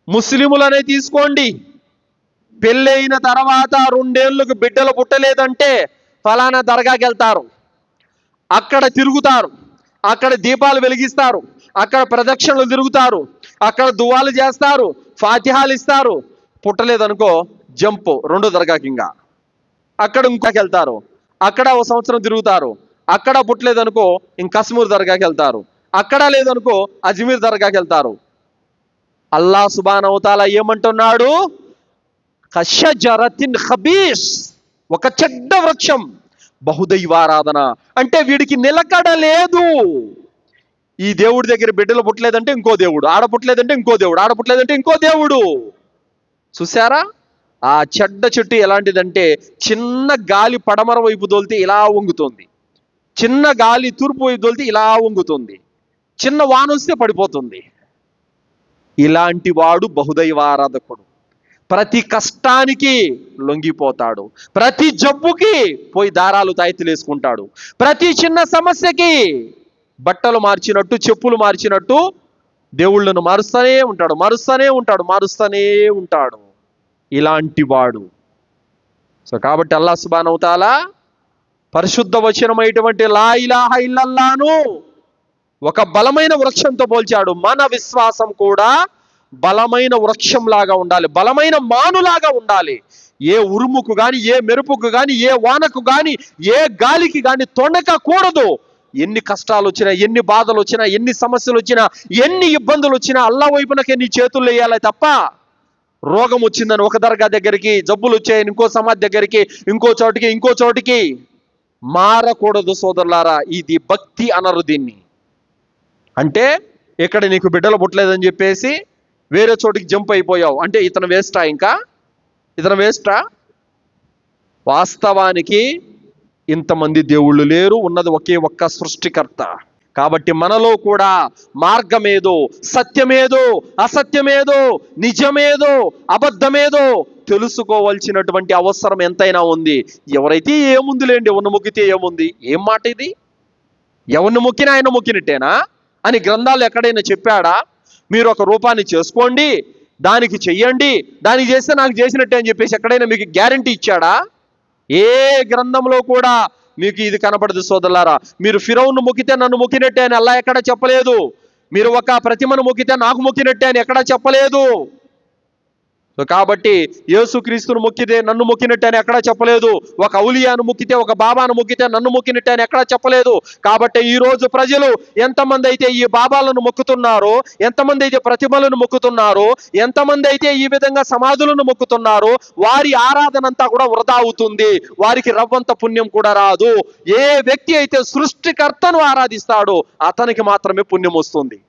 ముస్లిములనే తీసుకోండి, పెళ్ళైన తర్వాత 2 ఏళ్ళకు బిడ్డలు పుట్టలేదంటే ఫలానా దర్గాకి వెళ్తారు, అక్కడ తిరుగుతారు, అక్కడ దీపాలు వెలిగిస్తారు, అక్కడ ప్రదక్షిణలు తిరుగుతారు, అక్కడ దువాలు చేస్తారు, ఫాతిహాలు ఇస్తారు. పుట్టలేదనుకో జంపు 2 దర్గాకి, ఇంకా అక్కడ ఇంకొక వెళ్తారు, అక్కడ 1 సంవత్సరం తిరుగుతారు, అక్కడ పుట్టలేదనుకో ఇంక కశ్మీర్ దర్గాకి వెళ్తారు, అక్కడ లేదనుకో అజ్మీర్ దర్గాకి వెళ్తారు. అల్లాహ్ సుబ్హానహు వ తఆలా ఏమంటున్నాడు? కషజరతిన్ ఖబీస్, ఒక చెడ్డ వృక్షం, బహుదైవారాధన అంటే వీడికి నిలకడ లేదు. ఈ దేవుడి దగ్గర బిడ్డలు పుట్టలేదంటే ఇంకో దేవుడు, ఆడ పుట్టలేదంటే ఇంకో దేవుడు, ఆడ పుట్టలేదంటే ఇంకో దేవుడు. చూసారా? ఆ చెడ్డ చెట్టు ఎలాంటిదంటే చిన్న గాలి పడమర వైపు దోలితే ఇలా వంగుతుంది, చిన్న గాలి తూర్పు వైపు దోలితే ఇలా వంగుతుంది, చిన్న వాన వస్తే పడిపోతుంది. ఇలాంటి వాడు బహుదైవారాధకుడు. ప్రతి కష్టానికి లొంగిపోతాడు, ప్రతి జబ్బుకి పోయి దారాలు తాయితులు వేసుకుంటాడు, ప్రతి చిన్న సమస్యకి బట్టలు మార్చినట్టు చెప్పులు మార్చినట్టు దేవుళ్ళను మారుస్తూనే ఉంటాడు, మారుస్తూనే ఉంటాడు, మారుస్తూనే ఉంటాడు. ఇలాంటి వాడు. సో కాబట్టి అల్లాహ్ సుబ్హానహు వ తఆలా పరిశుద్ధ వచనమైనటువంటి లా ఇలాహ ఇల్లల్లాహ్ను ఒక బలమైన వృక్షంతో పోల్చాడు. మన విశ్వాసం కూడా బలమైన వృక్షంలాగా ఉండాలి, బలమైన మానులాగా ఉండాలి. ఏ ఉరుముకు కానీ, ఏ మెరుపుకు కానీ, ఏ వానకు కానీ, ఏ గాలికి కానీ తొణకకూడదు. ఎన్ని కష్టాలు వచ్చినా, ఎన్ని బాధలు వచ్చినా, ఎన్ని సమస్యలు వచ్చినా, ఎన్ని ఇబ్బందులు వచ్చినా అల్లాహ్ వైపునకే నీ చేతులు వేయాలి తప్ప రోగం వచ్చిందని ఒక దర్గా దగ్గరికి, జబ్బులు వచ్చాయని ఇంకో సమాధి దగ్గరికి, ఇంకో చోటికి మారకూడదు సోదరులారా. ఇది భక్తి అనరు దీన్ని. అంటే ఇక్కడ నీకు బిడ్డలు పుట్టలేదని చెప్పేసి వేరే చోటికి జంప్ అయిపోయావు అంటే ఇతను వేస్టా? ఇంకా ఇతను వేస్టా? వాస్తవానికి ఇంతమంది దేవుళ్ళు లేరు, ఉన్నది ఒకే ఒక్క సృష్టికర్త. కాబట్టి మనలో కూడా మార్గమేదో, సత్యమేదో, అసత్యమేదో, నిజమేదో, అబద్ధమేదో తెలుసుకోవాల్సినటువంటి అవసరం ఎంతైనా ఉంది. ఎవరైతే ఏముందిలేండి, ఎవరిని మొక్కితే ఏముంది, ఏం మాట ఇది? ఎవరిని మొక్కినా ఆయన మొక్కినట్టేనా అని గ్రంథాలు ఎక్కడైనా చెప్పాడా? మీరు ఒక రూపాన్ని చేసుకోండి, దానికి చెయ్యండి, దానికి చేస్తే నాకు చేసినట్టే అని చెప్పేసి ఎక్కడైనా మీకు గ్యారంటీ ఇచ్చాడా? ఏ గ్రంథంలో కూడా మీకు ఇది కనపడదు సోదరులారా. మీరు ఫిరౌను మొక్కితే నన్ను మొక్కినట్టే అని అల్లాహ్ ఎక్కడా చెప్పలేదు. మీరు ఒక ప్రతిమను మొక్కితే నాకు మొక్కినట్టే అని ఎక్కడా చెప్పలేదు. సో కాబట్టి యేసుక్రీస్తును మొక్కితే నన్ను మొక్కినట్టే అని ఎక్కడా చెప్పలేదు. ఒక ఔలియాను మొక్కితే, ఒక బాబాను మొక్కితే నన్ను మొక్కినట్టే అని ఎక్కడా చెప్పలేదు. కాబట్టి ఈరోజు ప్రజలు ఎంతమంది అయితే ఈ బాబాలను మొక్కుతున్నారో, ఎంతమంది అయితే ప్రతిమలను మొక్కుతున్నారో, ఎంతమంది అయితే ఈ విధంగా సమాధులను మొక్కుతున్నారో వారి ఆరాధన అంతా కూడా వృధా అవుతుంది. వారికి రవ్వంత పుణ్యం కూడా రాదు. ఏ వ్యక్తి అయితే సృష్టికర్తను ఆరాధిస్తాడో అతనికి మాత్రమే పుణ్యం వస్తుంది.